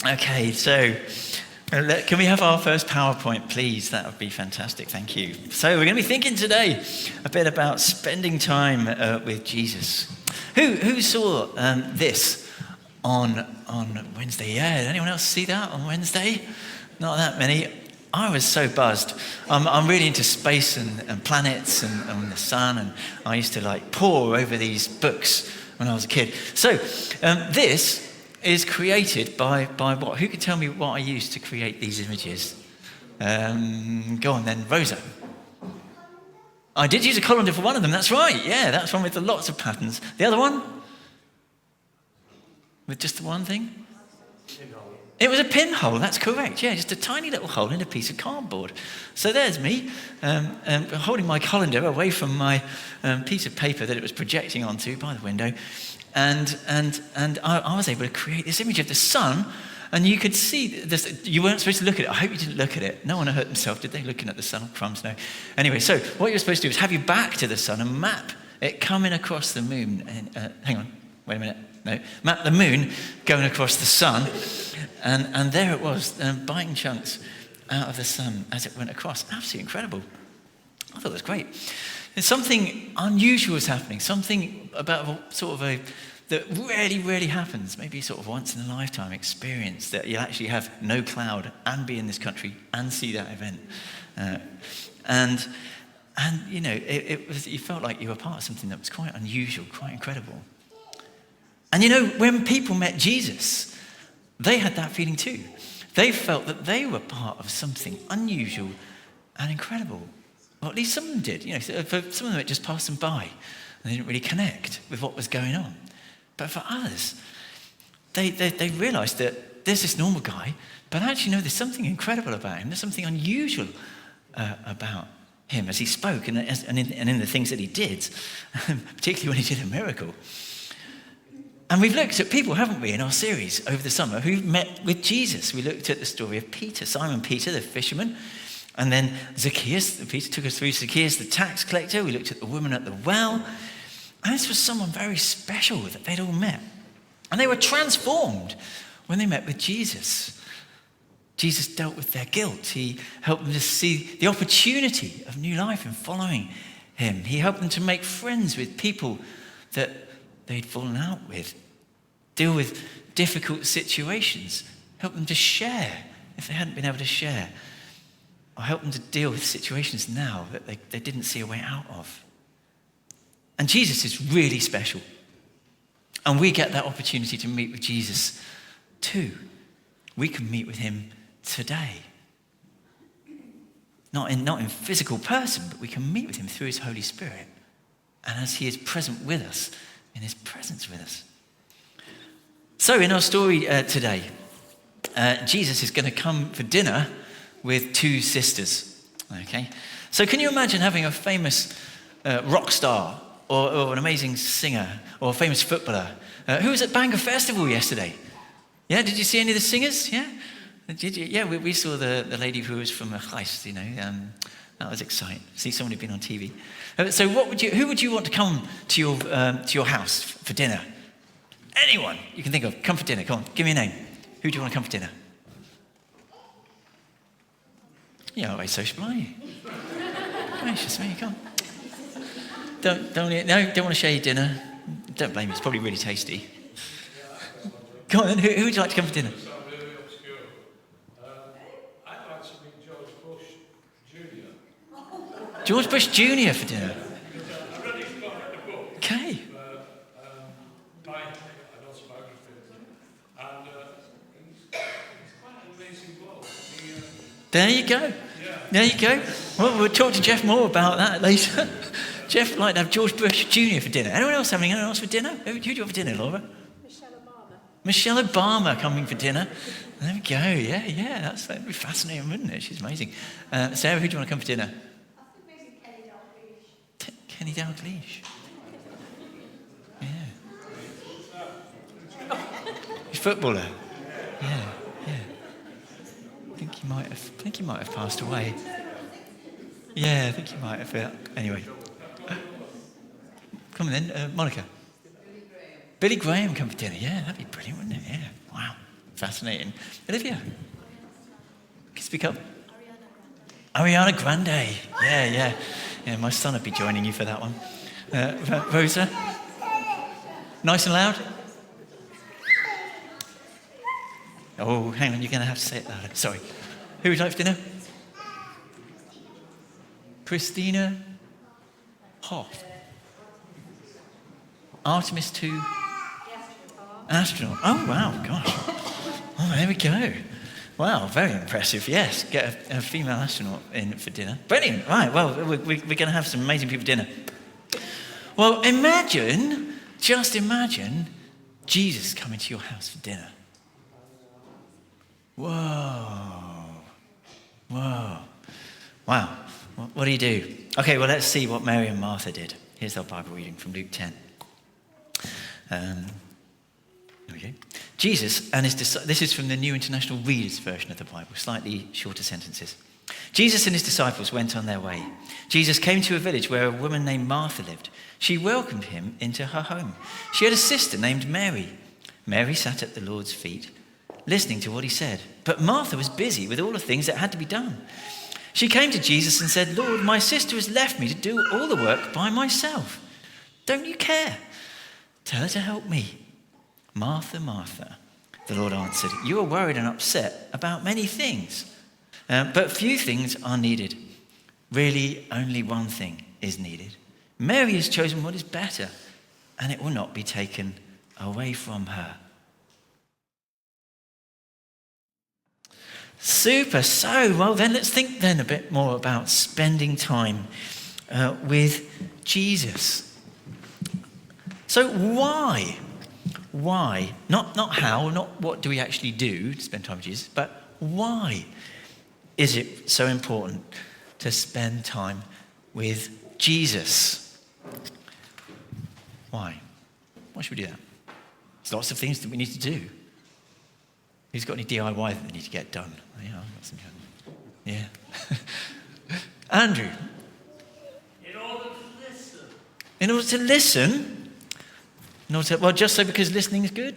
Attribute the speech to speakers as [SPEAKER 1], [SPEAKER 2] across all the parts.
[SPEAKER 1] Okay, so can we have our first PowerPoint, please? That would be fantastic, thank you. So we're going to be thinking today a bit about spending time with Jesus. Who saw this on Wednesday? Yeah, did anyone else see that on Wednesday? Not that many. I was so buzzed. I'm really into space and planets and the sun, and I used to pore over these books when I was a kid. So this is created by what? Who can tell me what I used to create these images? Go on then, Rosa. I did use a colander for one of them, that's right. Yeah, that's one with lots of patterns. The other one? With just the one thing? It was a pinhole, that's correct. Yeah, just a tiny little hole in a piece of cardboard. So there's me holding my colander away from my piece of paper that it was projecting onto by the window. And I was able to create this image of the sun, and you could see this. You weren't supposed to look at it. I hope you didn't look at it. No one hurt themselves, did they, looking at the sun? Crumbs, no. Anyway, so what you're supposed to do is have your back to the sun and map it coming across the moon. And, hang on, wait a minute. No, map the moon going across the sun, and there it was, biting chunks out of the sun as it went across. Absolutely incredible. I thought it was great. And something unusual was happening, something about that really, really happens, maybe sort of once in a lifetime experience, that you'll actually have no cloud and be in this country and see that event. And you know, you felt like you were part of something that was quite unusual, quite incredible. And you know, when people met Jesus, they had that feeling too. They felt that they were part of something unusual and incredible. Or at least some of them did. You know, for some of them it just passed them by, and they didn't really connect with what was going on. But for others, they realised that there's this normal guy, but actually no, there's something incredible about him. There's something unusual about him as he spoke and in the things that he did, particularly when he did a miracle. And we've looked at people, haven't we, in our series over the summer who met with Jesus. We looked at the story of Peter, Simon Peter, the fisherman, and then Zacchaeus. Peter took us through Zacchaeus, the tax collector. We looked at the woman at the well. And this was someone very special that they'd all met. And they were transformed when they met with Jesus. Jesus dealt with their guilt. He helped them to see the opportunity of new life in following him. He helped them to make friends with people that they'd fallen out with, deal with difficult situations, help them to share if they hadn't been able to share, or help them to deal with situations now that they didn't see a way out of. And Jesus is really special. And we get that opportunity to meet with Jesus too. We can meet with him today. Not in physical person, but we can meet with him through his Holy Spirit. And as he is present with us, in his presence with us. So in our story today, Jesus is going to come for dinner with two sisters. Okay, so can you imagine having a famous rock star or an amazing singer or a famous footballer who was at Bangor Festival yesterday? Yeah, did you see any of the singers? Yeah, did you? Yeah, we saw the lady who was from Gijs, you know. That was exciting. See someone who'd been on TV. So who would you want to come to your house for dinner? Anyone you can think of, come for dinner. Come on, give me a name. Who do you want to come for dinner? You're not very sociable, are you? Gracious me, come on. Don't want to share your dinner. Don't blame me, it's probably really tasty. Come on then, who would you like to come for dinner? George Bush Jr. for dinner. Okay. There you go. There you go. Well, we'll talk to Jeff more about that later. Jeff would like to have George Bush Jr. for dinner. Anyone else having anyone else for dinner? Who do you want for dinner, Laura? Michelle Obama coming for dinner. There we go. Yeah. That'd be fascinating, wouldn't it? She's amazing. Sarah, who do you want to come for dinner? Kenny Dalglish. Yeah. He's a footballer. Yeah. I think he might have passed away. Yeah, I think he might have. Anyway. Come on then, Monica. Billy Graham come for dinner. Yeah, that'd be brilliant, wouldn't it? Yeah. Wow. Fascinating. Olivia, can you speak up? Ariana Grande. Yeah. My son would be joining you for that one. Rosa? Nice and loud? Oh, hang on, you're going to have to say it louder. Sorry. Who would like for dinner? Christina Hoff. Artemis 2? Astronaut. Oh, wow, gosh. Oh, there we go. Wow, very impressive. Yes, get a female astronaut in for dinner. Brilliant. Right, well, we're going to have some amazing people for dinner. Well, just imagine Jesus coming to your house for dinner. Whoa. Wow. What do you do? Okay, well, let's see what Mary and Martha did. Here's our Bible reading from Luke 10. Okay. Jesus and his disciples, this is from the New International Reader's Version of the Bible, slightly shorter sentences. Jesus and his disciples went on their way. Jesus came to a village where a woman named Martha lived. She welcomed him into her home. She had a sister named Mary. Mary sat at the Lord's feet, listening to what he said. But Martha was busy with all the things that had to be done. She came to Jesus and said, "Lord, my sister has left me to do all the work by myself. Don't you care? Tell her to help me." "Martha, Martha," the Lord answered, "you are worried and upset about many things, but few things are needed. Really, only one thing is needed. Mary has chosen what is better, and it will not be taken away from her." Super. So, well, then let's think then a bit more about spending time with Jesus. So why? Not how, not what do we actually do to spend time with Jesus, but why is it so important to spend time with Jesus? Why? Why should we do that? There's lots of things that we need to do. Who's got any DIY that they need to get done? Yeah, I've got some. Yeah. Andrew?
[SPEAKER 2] In order to listen.
[SPEAKER 1] In order to listen? Well, just so because listening is good?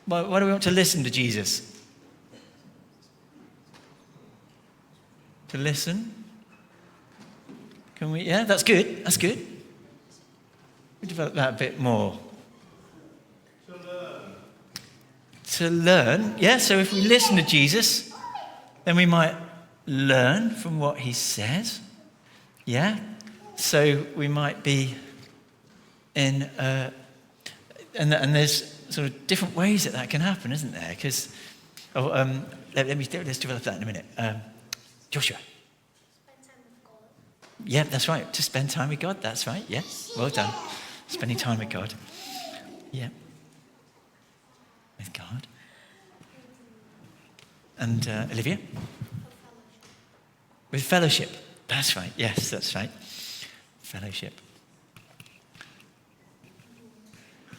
[SPEAKER 1] Why do we want to listen to Jesus? To listen? Can we? Yeah, that's good. That's good. We develop that a bit more. To learn. Yeah, so if we listen to Jesus, then we might learn from what he says. Yeah? So we might be in, and there's sort of different ways that can happen, isn't there? Because, let's develop that in a minute. Joshua.
[SPEAKER 3] Spend time with God.
[SPEAKER 1] Yeah, that's right. To spend time with God. That's right. Yeah, well done. Spending time with God. Yeah. With God. And Olivia? With fellowship. That's right. Yes, that's right. Fellowship.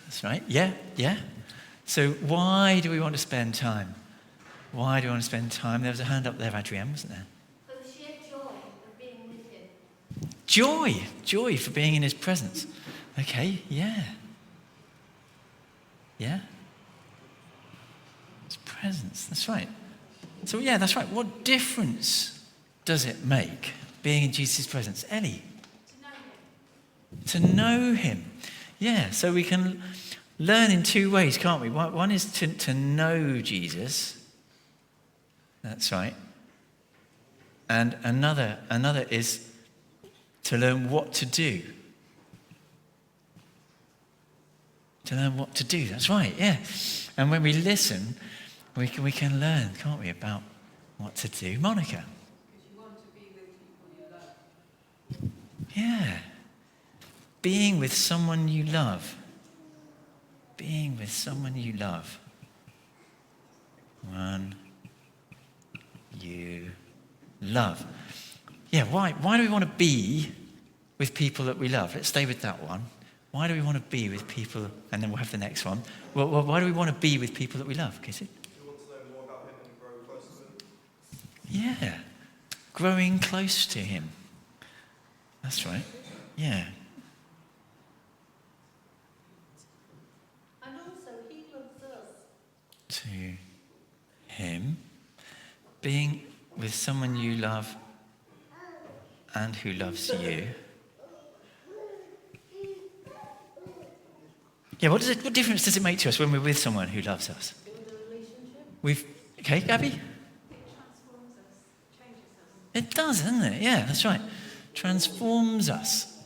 [SPEAKER 1] That's right. Yeah. So why do we want to spend time? Why do we want to spend time? There was a hand up there, Adrienne, wasn't there?
[SPEAKER 3] For the sheer joy of being with him.
[SPEAKER 1] Joy for being in his presence. Okay, yeah. His presence, that's right. So yeah, that's right. What difference does it make being in Jesus' presence? Ellie? To know him. Yeah, so we can learn in two ways, can't we? One is to know Jesus. That's right. And another is to learn what to do. To learn what to do. That's right, yeah. And when we listen, we can learn, can't we, about what to do. Monica?
[SPEAKER 4] Because you want to be with people you love.
[SPEAKER 1] Yeah. Being with someone you love. Being with someone you love. One you love. Yeah, why do we want to be with people that we love? Let's stay with that one. Why do we want to be with people, and then we'll have the next one. Well, why do we want to be with people that we love, Casey?
[SPEAKER 2] You want to know more about him and grow closer to him?
[SPEAKER 1] Yeah, growing close to him. That's right, yeah.
[SPEAKER 3] And also, he loves us.
[SPEAKER 1] to him, being with someone you love and who loves you. Yeah, what difference does it make to us when we're with someone who loves us?
[SPEAKER 4] In the relationship,
[SPEAKER 1] Okay, Gabby?
[SPEAKER 4] it transforms us, changes us.
[SPEAKER 1] It does, doesn't it? Yeah, that's right. Transforms us.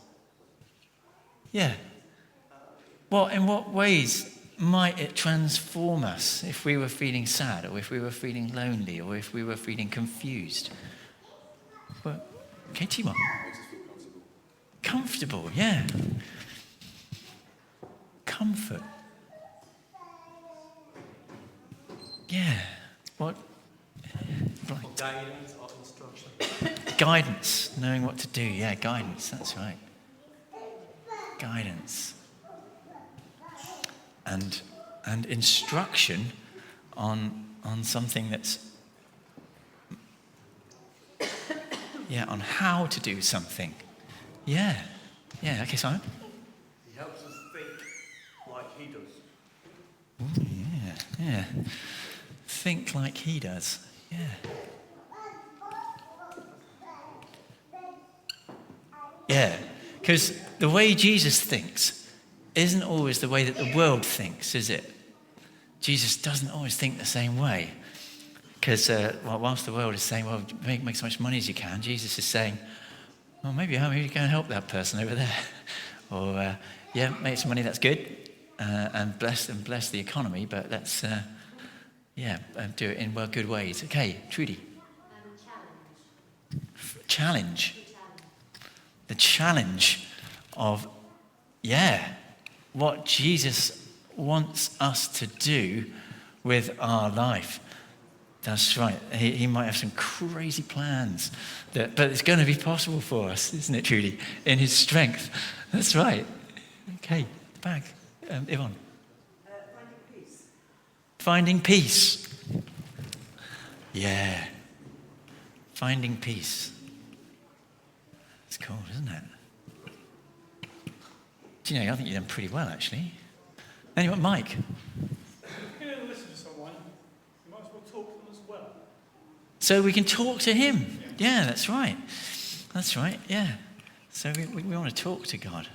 [SPEAKER 1] Yeah. Well, in what ways might it transform us if we were feeling sad, or if we were feeling lonely, or if we were feeling confused? Well, okay, Timon.
[SPEAKER 2] Makes us feel comfortable.
[SPEAKER 1] Comfortable, yeah. Comfort. Yeah. What? Right.
[SPEAKER 2] Guidance or instruction.
[SPEAKER 1] Guidance, knowing what to do. Yeah, guidance, that's right. Guidance. And instruction on something that's, yeah, on how to do something. Yeah. Yeah, okay, Simon?
[SPEAKER 2] He helps us think like he does.
[SPEAKER 1] Ooh, yeah. Think like he does. Yeah. Yeah, because the way Jesus thinks isn't always the way that the world thinks, is it? Jesus doesn't always think the same way. Because whilst the world is saying, well, make as much money as you can, Jesus is saying, well, maybe you go and help that person over there. Or, yeah, make some money, that's good. And bless the economy, but let's, do it in good ways. Okay, Trudy. Challenge. The challenge of, what Jesus wants us to do with our life. That's right. He might have some crazy plans, but it's going to be possible for us, isn't it, Trudy? In his strength. That's right. Okay, back. Yvonne.
[SPEAKER 4] Finding peace.
[SPEAKER 1] Finding peace. Yeah. Finding peace. It's cool, isn't it? Do you know, I think you've done pretty well, actually. Anyway, Mike.
[SPEAKER 2] If you're going to listen to someone, you might as well talk to them as well.
[SPEAKER 1] So we can talk to him. Yeah, that's right. That's right, yeah. So we want to talk to God.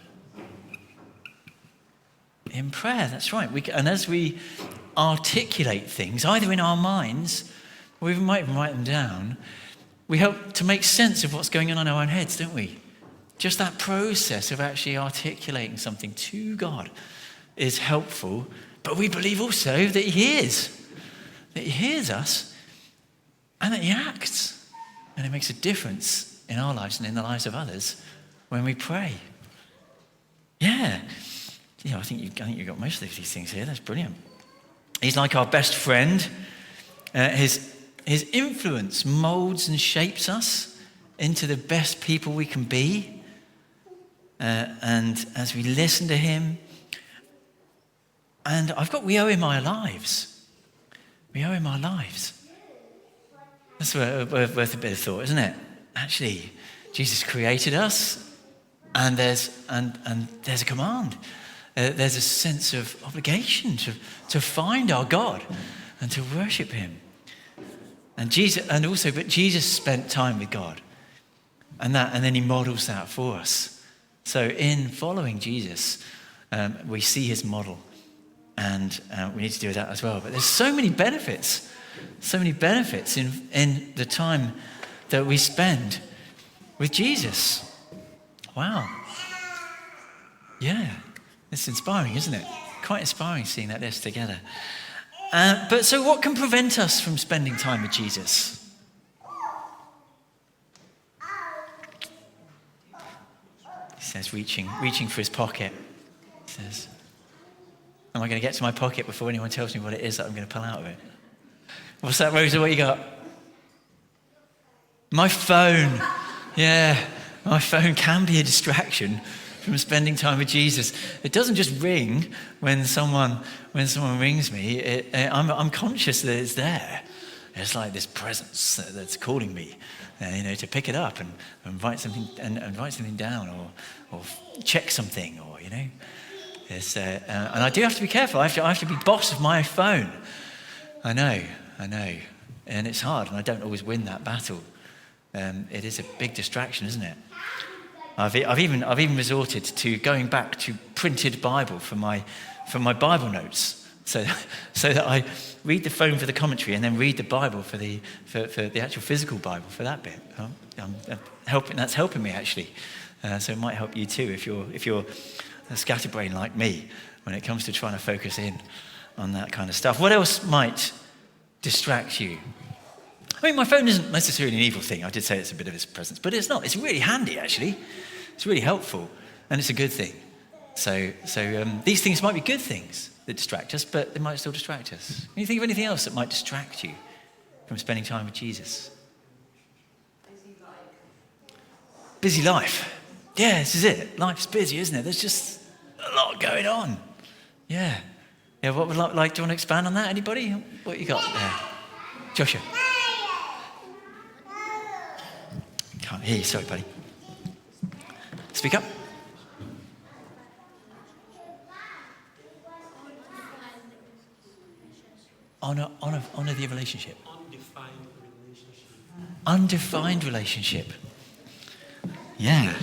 [SPEAKER 1] In prayer, that's right. And as we articulate things, either in our minds, or we might even write them down, we help to make sense of what's going on in our own heads, don't we? Just that process of actually articulating something to God is helpful, but we believe also that he hears us, and that he acts. And it makes a difference in our lives and in the lives of others when we pray. Yeah. I think you've got most of these things here. That's brilliant. He's like our best friend. His influence molds and shapes us into the best people we can be. And as we listen to him, and we owe him our lives. We owe him our lives. That's worth a bit of thought, isn't it? Actually, Jesus created us, and there's a command. There's a sense of obligation to find our God and to worship him. But Jesus spent time with God, and then he models that for us. So in following Jesus, we see his model, and we need to do that as well. But there's so many benefits in the time that we spend with Jesus. Wow. Yeah, it's inspiring, isn't it? Quite inspiring seeing that list together. But so what can prevent us from spending time with Jesus? He says, reaching for his pocket. He says, am I going to get to my pocket before anyone tells me what it is that I'm going to pull out of it? What's that, Rosa? What you got? My phone. Yeah, my phone can be a distraction from spending time with Jesus. It doesn't just ring when someone rings me. I'm conscious that it's there. It's like this presence that's calling me, to pick it up and write something down or check something, or and I do have to be careful. I have to be boss of my phone, I know. And it's hard, and I don't always win that battle. It is a big distraction, isn't it? I've even resorted to going back to printed Bible for my Bible notes, so that I read the phone for the commentary and then read the Bible for the actual physical Bible for that bit. That's helping me actually. So it might help you too if you're a scatterbrain like me when it comes to trying to focus in on that kind of stuff. What else might distract you? I mean, my phone isn't necessarily an evil thing. I did say it's a bit of its presence, but it's not. It's really handy, actually. It's really helpful, and it's a good thing. So these things might be good things that distract us, but they might still distract us. Can you think of anything else that might distract you from spending time with Jesus? Busy life. Yeah, this is it. Life's busy, isn't it? There's just a lot going on. Yeah. What would like? Do you want to expand on that? Anybody? What you got there? Joshua. Can't hear you. Sorry, buddy. Speak up. Honor the relationship. Undefined relationship. Yeah.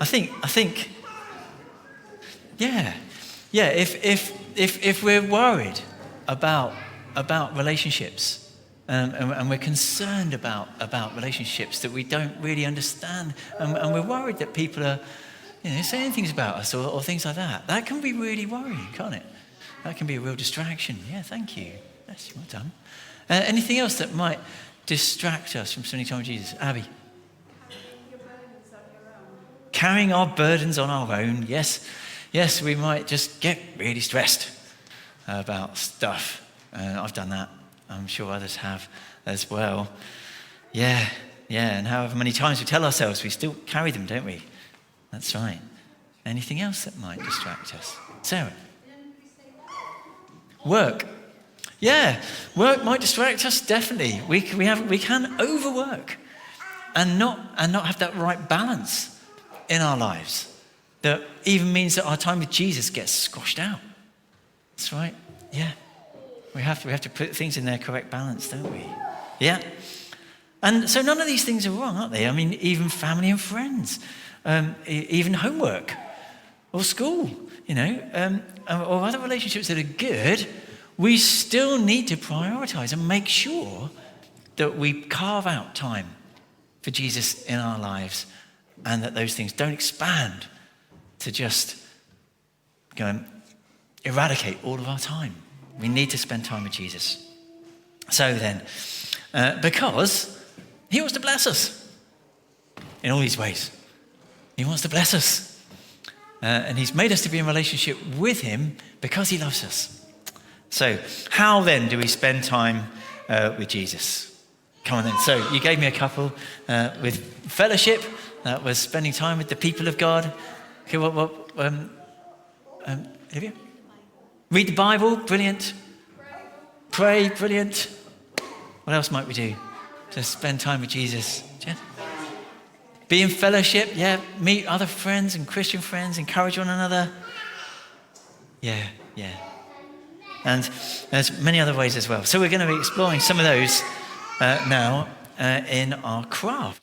[SPEAKER 1] I think. Yeah. If we're worried about relationships, and we're concerned about relationships that we don't really understand, and we're worried that people are, saying things about us or things like that. That can be really worrying, can't it? That can be a real distraction. Yeah, thank you. That's well done. Anything else that might distract us from spending time with Jesus? Abby? Carrying our burdens on our own. Yes, we might just get really stressed about stuff. I've done that. I'm sure others have as well. Yeah, and however many times we tell ourselves, we still carry them, don't we? That's right. Anything else that might distract us? Sarah? Work. Yeah, work might distract us, definitely. We can overwork and not have that right balance in our lives. That even means that our time with Jesus gets squashed out. That's right. Yeah. We have to put things in their correct balance, don't we? Yeah. And so none of these things are wrong, aren't they? I mean, even family and friends, even homework or school, or other relationships that are good, we still need to prioritize and make sure that we carve out time for Jesus in our lives, and that those things don't expand to just go and eradicate all of our time. We need to spend time with Jesus. So then, because he wants to bless us in all these ways. He wants to bless us. And he's made us to be in relationship with him because he loves us. So how then do we spend time with Jesus? Come on then. So you gave me a couple with fellowship. That was spending time with the people of God. Okay, Olivia? Read the Bible, brilliant. Pray, brilliant. What else might we do to spend time with Jesus? Jen? Be in fellowship, yeah. Meet other friends and Christian friends, encourage one another. Yeah. And there's many other ways as well. So we're going to be exploring some of those now in our craft.